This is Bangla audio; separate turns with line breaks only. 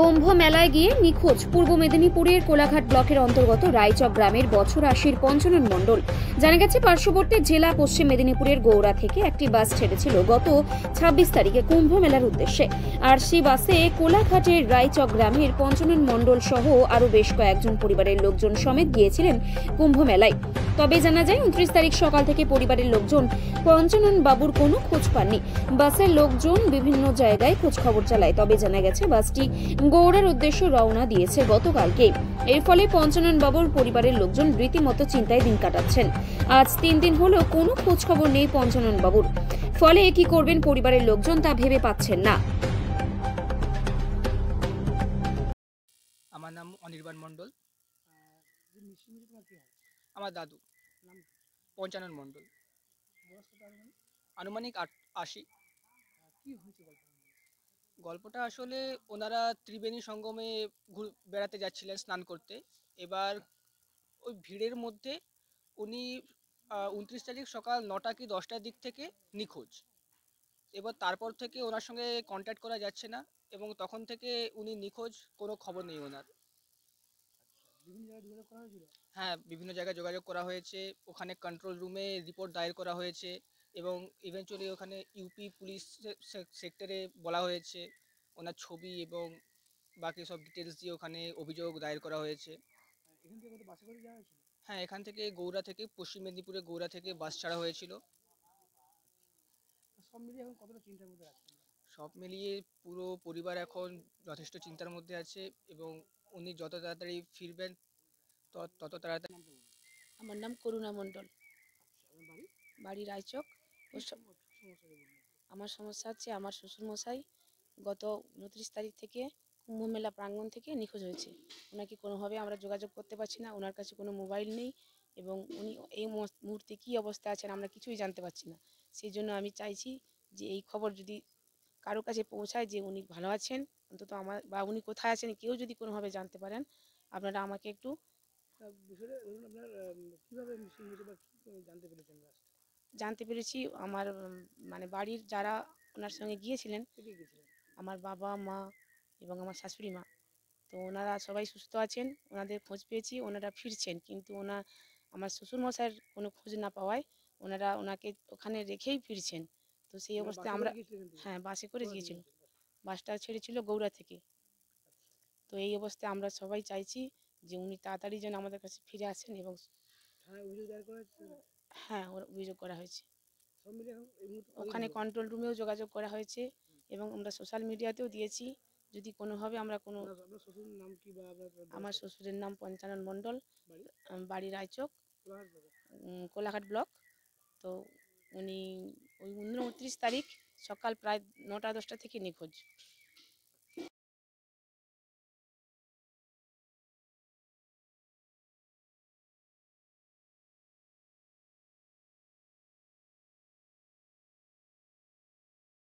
কুম্ভ মেলায় গিয়ে নিখোঁজ পূর্ব মেদিনীপুরের কোলাঘাট ব্লকের অন্তর্গত রায়চক গ্রামের বছর ৮০ পঞ্চানন মণ্ডল। জানা গেছে পার্শ্ববর্তী জেলা পশ্চিম মেদিনীপুরের গৌড়া থেকে একটি বাস ছেড়েছিল গত ২৬ তারিখে কুম্ভ মেলার উদ্দেশ্যে। আর সেই বাসে কোলাঘাটের রায়চক গ্রামের পঞ্চানন মণ্ডল সহ আরও বেশ কয়েকজন পরিবারের লোকজন সমেত গিয়েছিলেন কুম্ভ মেলায়। তবে জানা যায় ২৯ তারিখ সকাল থেকে পরিবারের লোকজন পঞ্চানন বাবুর কোনো খোঁজ পাননি। বাসের লোকজন বিভিন্ন জায়গায় খোঁজ খবর চালায়, তবে জানা গেছে বাসটি গৌড়ার উদ্দেশ্যে রওনা দিয়েছে গতকালকে। এর ফলে পঞ্চানন বাবুর পরিবারের লোকজন রীতিমতো চিন্তায় দিন কাটাচ্ছেন। আজ ৩ দিন হলো কোনো খোঁজ খবর নেই পঞ্চানন বাবুর। ফলে কি করবেন পরিবারের লোকজন তা ভেবে পাচ্ছেন না।
আমার নাম অনির্বাণ মণ্ডল। আমার দাদু পঞ্চানন মণ্ডল। আনুমানিক ৮০। গল্পটা আসলে ওনারা ত্রিবেণী সঙ্গমে বেড়াতে যাচ্ছিলেন স্নান করতে। এবার ওই ভিড়ের মধ্যে উনি ২৯ তারিখ সকাল ৯টা কি ১০টার দিক থেকে নিখোঁজ। এবার তারপর থেকে ওনার সঙ্গে কন্ট্যাক্ট করা যাচ্ছে না এবং তখন থেকে উনি নিখোঁজ, কোনো খবর নেই ওনার। হ্যাঁ, বিভিন্ন জায়গায় যোগাযোগ করা হয়েছে, ওখানে কন্ট্রোল রুমে রিপোর্ট দায়ের করা হয়েছে এবং ইভেনচুয়ালি ওখানে ইউপি পুলিশ সেক্টরে বলা হয়েছে। ওনার ছবি এবং বাকি সব ডিটেলস দিয়ে ওখানে অভিযোগ দায়ের করা হয়েছে। হ্যাঁ, এখান থেকে গৌড়া থেকে, পশ্চিম মেদিনীপুরে গৌড়া থেকে বাস ছাড়া হয়েছিল। সব মিলিয়ে পুরো পরিবার এখন যথেষ্ট চিন্তার মধ্যে আছে এবং উনি যত তাড়াতাড়ি ফিরবেন তত তাড়াতাড়ি।
আমার নাম করুণা মণ্ডল, বাড়ি রায়চক। আমার সমস্যা হচ্ছে আমার শ্বশুরমশাই গত ২৯ তারিখ থেকে কুম্ভ মেলা প্রাঙ্গণ থেকে নিখোঁজ হয়েছে। ওনাকে কোনোভাবে আমরা যোগাযোগ করতে পারছি না, ওনার কাছে কোনো মোবাইল নেই এবং উনি এই মুহূর্তে কী অবস্থায় আছেন আমরা কিছুই জানতে পারছি না। সেই জন্য আমি চাইছি যে এই খবর যদি কারো কাছে পৌঁছায় যে উনি ভালো আছেন, অন্তত আমার বা উনি কোথায় আছেন কেউ যদি কোনোভাবে জানতে পারেন, আপনারা আমাকে একটু জানতে পেরেছি। আমার মানে বাড়ির যারা ওনার সঙ্গে গিয়েছিলেন, আমার বাবা মা এবং আমার শাশুড়ি মা, তো ওনারা সবাই সুস্থ আছেন, ওনাদের খোঁজ পেয়েছি, ওনারা ফিরছেন। কিন্তু আমার শ্বশুরমশাইয়ের কোনো খোঁজ না পাওয়ায় ওনাকে ওখানে রেখেই ফিরছেন। তো সেই অবস্থায় আমরা, হ্যাঁ, বাসে করে গিয়েছিল, বাসটা ছেড়েছিল গৌড়া থেকে। তো এই অবস্থায় আমরা সবাই চাইছি যে উনি তাড়াতাড়ি যেন আমাদের কাছে ফিরে আসেন এবং হ্যাঁ, ওর অভিযোগ করা হয়েছে। ওখানে কন্ট্রোল রুমেও যোগাযোগ করা হয়েছে এবং আমরা সোশ্যাল মিডিয়াতেও দিয়েছি। যদি কোনোভাবে আমরা কোনো, আমার শ্বশুরের নাম পঞ্চানন মণ্ডল, বাড়ি রায়চক, কোলাঘাট ব্লক। তো উনি ওই ২৯ তারিখ সকাল প্রায় ৯টা ১০টা থেকে নিখোঁজ।